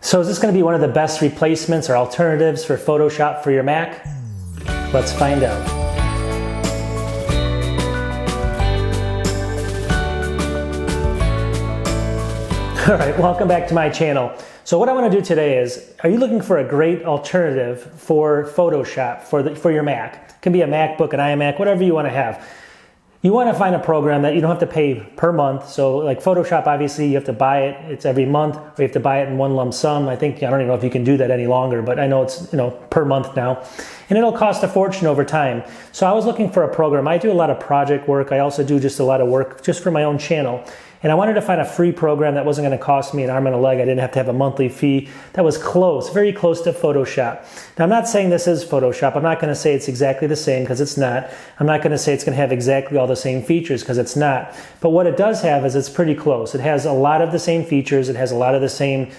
So is this going to be one of the best replacements or alternatives for Photoshop for your Mac? Let's find out. All right, welcome back to my channel. So what I want to do today is, are you looking for a great alternative for Photoshop for your Mac? It can be a MacBook, an iMac, whatever you want to have. You want to find a program that you don't have to pay per month. So like Photoshop, obviously you have to buy it. It's every month, or you have to buy it in one lump sum. I don't even know if you can do that any longer, but I know it's per month now. And it'll cost a fortune over time. So I was looking for a program. I do a lot of project work. I also do just a lot of work just for my own channel. And I wanted to find a free program that wasn't going to cost me an arm and a leg. I didn't have to have a monthly fee. That was close, very close to Photoshop. Now, I'm not saying this is Photoshop. I'm not going to say it's exactly the same because it's not. I'm not going to say it's going to have exactly all the same features because it's not. But what it does have is it's pretty close. It has a lot of the same features. It has a lot of the same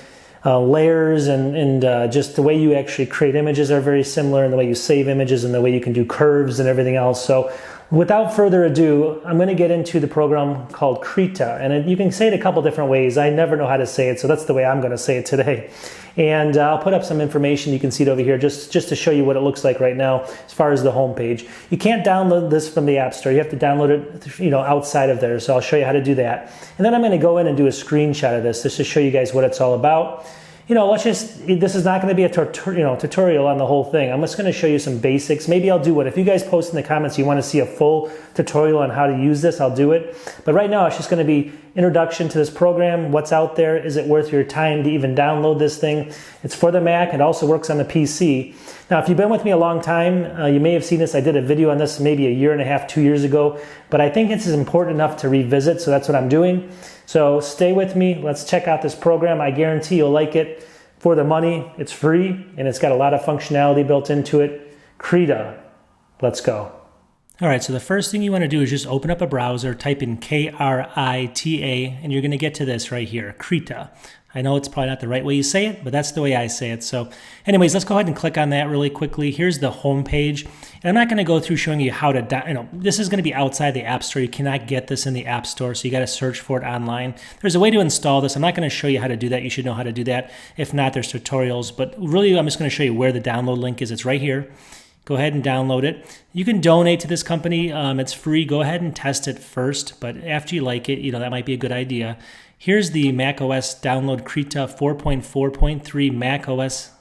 layers and just the way you actually create images are very similar, and the way you save images and the way you can do curves and everything else. So without further ado, I'm going to get into the program called Krita, and you can say it a couple different ways. I never know how to say it, so that's the way I'm going to say it today. And I'll put up some information. You can see it over here just to show you what it looks like right now as far as the home page. You can't download this from the App Store. You have to download it outside of there, so I'll show you how to do that. And then I'm going to go in and do a screenshot of this just to show you guys what it's all about. This is not going to be a tutorial on the whole thing. I'm just going to show you some basics. Maybe I'll do one. If you guys post in the comments you want to see a full tutorial on how to use this, I'll do it. But right now it's just going to be introduction to this program, what's out there, is it worth your time to even download this thing? It's for the Mac, it also works on the PC. Now, if you've been with me a long time, you may have seen this. I did a video on this maybe a year and a half, 2 years ago, but I think it's important enough to revisit, so that's what I'm doing. So stay with me, let's check out this program. I guarantee you'll like it. For the money, it's free, and it's got a lot of functionality built into it. Krita, let's go. All right, so the first thing you want to do is just open up a browser, type in Krita, and you're going to get to this right here, Krita. I know it's probably not the right way you say it, but that's the way I say it. So anyways, let's go ahead and click on that really quickly. Here's the home page. And I'm not going to go through showing you how to, this is going to be outside the App Store. You cannot get this in the App Store, so you got to search for it online. There's a way to install this. I'm not going to show you how to do that. You should know how to do that. If not, there's tutorials. But really, I'm just going to show you where the download link is. It's right here. Go ahead and download it. You can donate to this company. It's free. Go ahead and test it first. But after you like it, that might be a good idea. Here's the macOS download Krita 4.4.3 Mac OS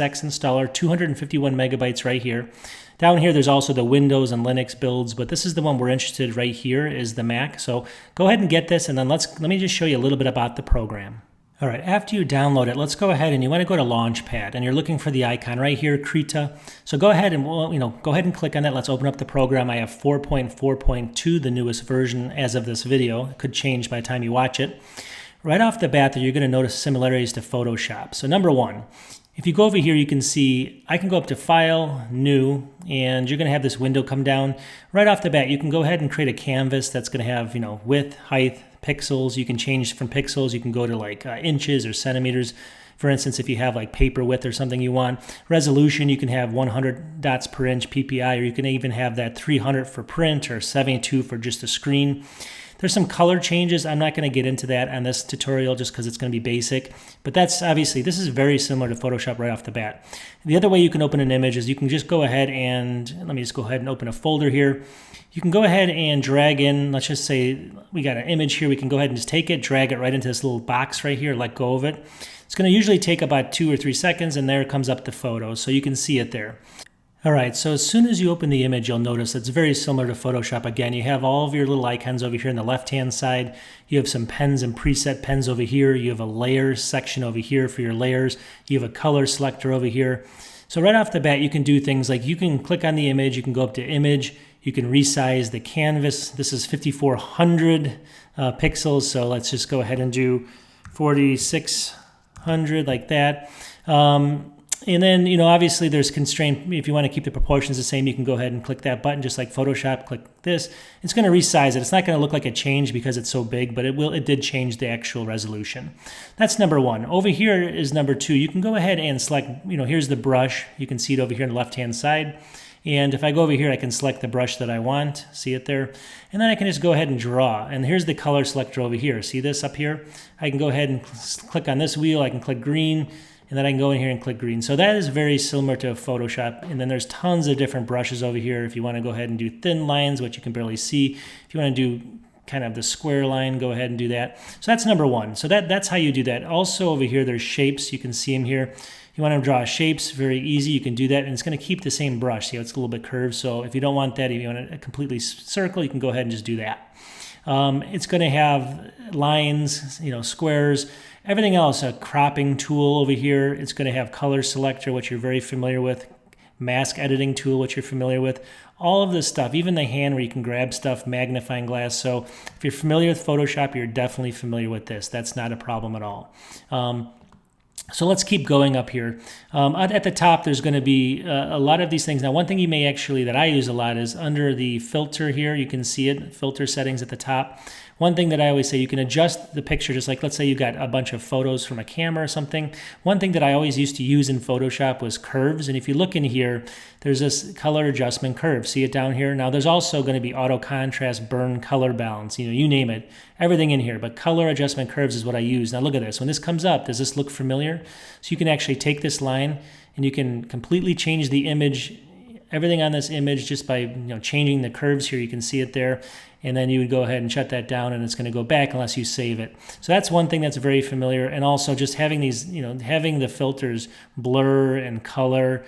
X installer, 251 megabytes right here. Down here, there's also the Windows and Linux builds, but this is the one we're interested in right here is the Mac. So go ahead and get this, and then let me just show you a little bit about the program. All right, after you download it, let's go ahead and you want to go to Launchpad, and you're looking for the icon right here, Krita. So go ahead and go ahead and click on that. Let's open up the program. I have 4.4.2, the newest version as of this video. It could change by the time you watch it. Right off the bat, you're going to notice similarities to Photoshop. So number one, if you go over here, you can see I can go up to File, New, and you're going to have this window come down. Right off the bat, you can go ahead and create a canvas that's going to have width, height, pixels. You can change from pixels. You can go to like inches or centimeters. For instance, if you have like paper width or something you want. Resolution, you can have 100 dots per inch PPI, or you can even have that 300 for print or 72 for just a screen. There's some color changes. I'm not going to get into that on this tutorial just because it's going to be basic. But that's obviously, this is very similar to Photoshop right off the bat. The other way you can open an image is you can just go ahead and, let me just go ahead and open a folder here. You can go ahead and drag in, let's just say we got an image here. We can go ahead and just take it, drag it right into this little box right here, let go of it. It's going to usually take about 2 or 3 seconds, and there comes up the photo. So you can see it there. All right, so as soon as you open the image, you'll notice it's very similar to Photoshop. Again, you have all of your little icons over here on the left-hand side. You have some pens and preset pens over here. You have a layers section over here for your layers. You have a color selector over here. So right off the bat, you can do things like you can click on the image. You can go up to image. You can resize the canvas. This is 5,400 pixels, so let's just go ahead and do 4,600 like that. And then, obviously there's constraint. If you want to keep the proportions the same, you can go ahead and click that button just like Photoshop. Click this. It's going to resize it. It's not going to look like a change because it's so big, but it did change the actual resolution. That's number one. Over here is number two. You can go ahead and select, here's the brush. You can see it over here on the left-hand side. And if I go over here, I can select the brush that I want. See it there? And then I can just go ahead and draw. And here's the color selector over here. See this up here? I can go ahead and click on this wheel. I can click green. And then I can go in here and click green. So that is very similar to Photoshop. And then there's tons of different brushes over here. If you want to go ahead and do thin lines, which you can barely see. If you want to do kind of the square line, go ahead and do that. So that's number one. So that's how you do that. Also over here, there's shapes. You can see them here. You want to draw shapes, very easy. You can do that, and it's going to keep the same brush. See how it's a little bit curved. So if you don't want that, if you want to completely circle, you can go ahead and just do that. It's going to have lines, squares, everything else, a cropping tool over here. It's going to have color selector, which you're very familiar with, mask editing tool, which you're familiar with, all of this stuff, even the hand where you can grab stuff, magnifying glass. So if you're familiar with Photoshop, you're definitely familiar with this. That's not a problem at all. So let's keep going up here. At the top, there's going to be a lot of these things. Now, one thing you may actually, that I use a lot is under the filter here. You can see it, filter settings at the top. One thing that I always say, you can adjust the picture, just like let's say you got a bunch of photos from a camera or something. One thing that I always used to use in Photoshop was curves. And if you look in here, there's this color adjustment curve. See it down here? Now there's also going to be auto contrast, burn, color balance, you name it, everything in here. But color adjustment curves is what I use. Now look at this. When this comes up, does this look familiar? So you can actually take this line and you can completely change the image, everything on this image, just by changing the curves here. You can see it there. And then you would go ahead and shut that down, and it's going to go back unless you save it. So that's one thing that's very familiar. And also just having these, having the filters blur and color,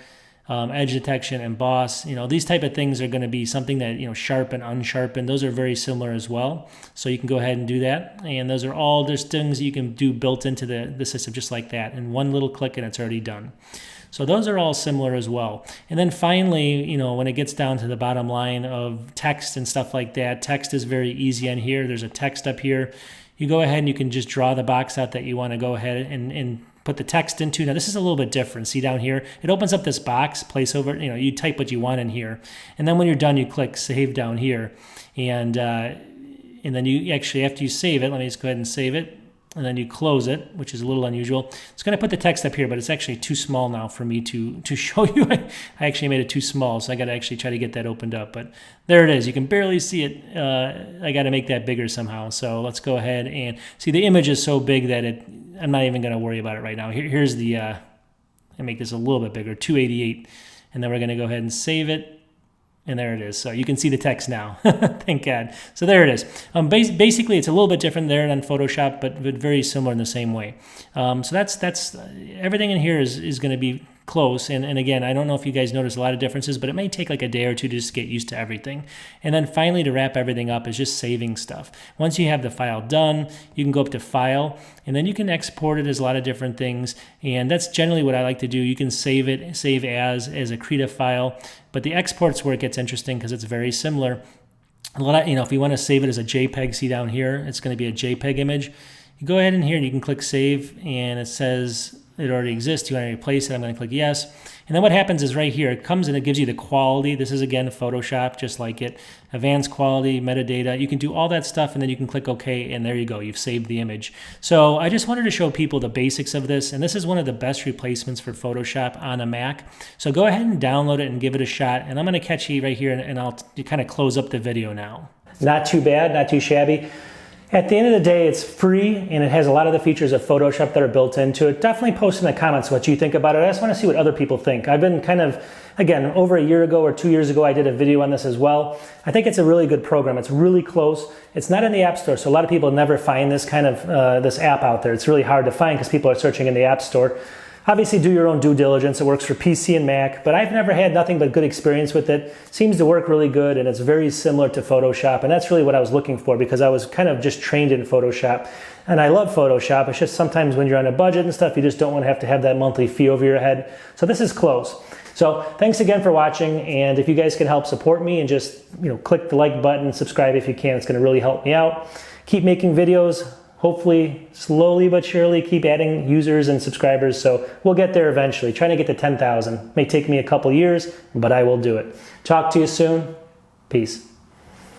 edge detection, emboss, these type of things are going to be something that, sharpen, unsharpen, those are very similar as well. So you can go ahead and do that. And those are all, there's things you can do built into the system just like that. And one little click and it's already done. So those are all similar as well. And then finally, when it gets down to the bottom line of text and stuff like that, text is very easy on here. There's a text up here. You go ahead and you can just draw the box out that you want to go ahead and put the text into. Now this is a little bit different. See down here, it opens up this box, placeholder, you type what you want in here. And then when you're done, you click save down here. And then you actually, after you save it, let me just go ahead and save it. And then you close it, which is a little unusual. It's going to put the text up here, but it's actually too small now for me to show you. I actually made it too small, so I got to actually try to get that opened up. But there it is. You can barely see it. I got to make that bigger somehow. So let's go ahead and see. The image is so big that I'm not even going to worry about it right now. Here's the, I make this a little bit bigger, 288. And then we're going to go ahead and save it. And there it is. So you can see the text now. Thank God. So there it is. Basically, it's a little bit different there than Photoshop, but very similar in the same way. So that's everything in here is going to be close. And again, I don't know if you guys notice a lot of differences, but it may take like a day or two to just get used to everything. And then finally, to wrap everything up is just saving stuff. Once you have the file done, you can go up to File, and then you can export it as a lot of different things. And that's generally what I like to do. You can save as a Krita file, but the export's where it gets interesting because it's very similar. If you want to save it as a JPEG, see down here, it's going to be a JPEG image. You go ahead in here and you can click Save, and it says it already exists. You want to replace it? I'm going to click Yes. And then what happens is right here, it comes and it gives you the quality. This is, again, Photoshop, just like it. Advanced quality, metadata. You can do all that stuff, and then you can click OK, and there you go. You've saved the image. So I just wanted to show people the basics of this, and this is one of the best replacements for Photoshop on a Mac. So go ahead and download it and give it a shot, and I'm going to catch you right here, and I'll kind of close up the video now. Not too bad, not too shabby. At the end of the day, it's free, and it has a lot of the features of Photoshop that are built into it. Definitely post in the comments what you think about it. I just want to see what other people think. I've been kind of, again, over a year ago or 2 years ago, I did a video on this as well. I think it's a really good program. It's really close. It's not in the App Store, so a lot of people never find this kind of this app out there. It's really hard to find because people are searching in the App Store. Obviously, do your own due diligence. It works for PC and Mac, but I've never had nothing but good experience with it. Seems to work really good, and it's very similar to Photoshop, and that's really what I was looking for because I was kind of just trained in Photoshop, and I love Photoshop. It's just sometimes when you're on a budget and stuff, you just don't want to have that monthly fee over your head. So this is close. So thanks again for watching, and if you guys can help support me and just click the like button, subscribe if you can, it's going to really help me out. Keep making videos. Hopefully, slowly but surely, keep adding users and subscribers, so we'll get there eventually. Trying to get to 10,000. May take me a couple years, but I will do it. Talk to you soon. Peace.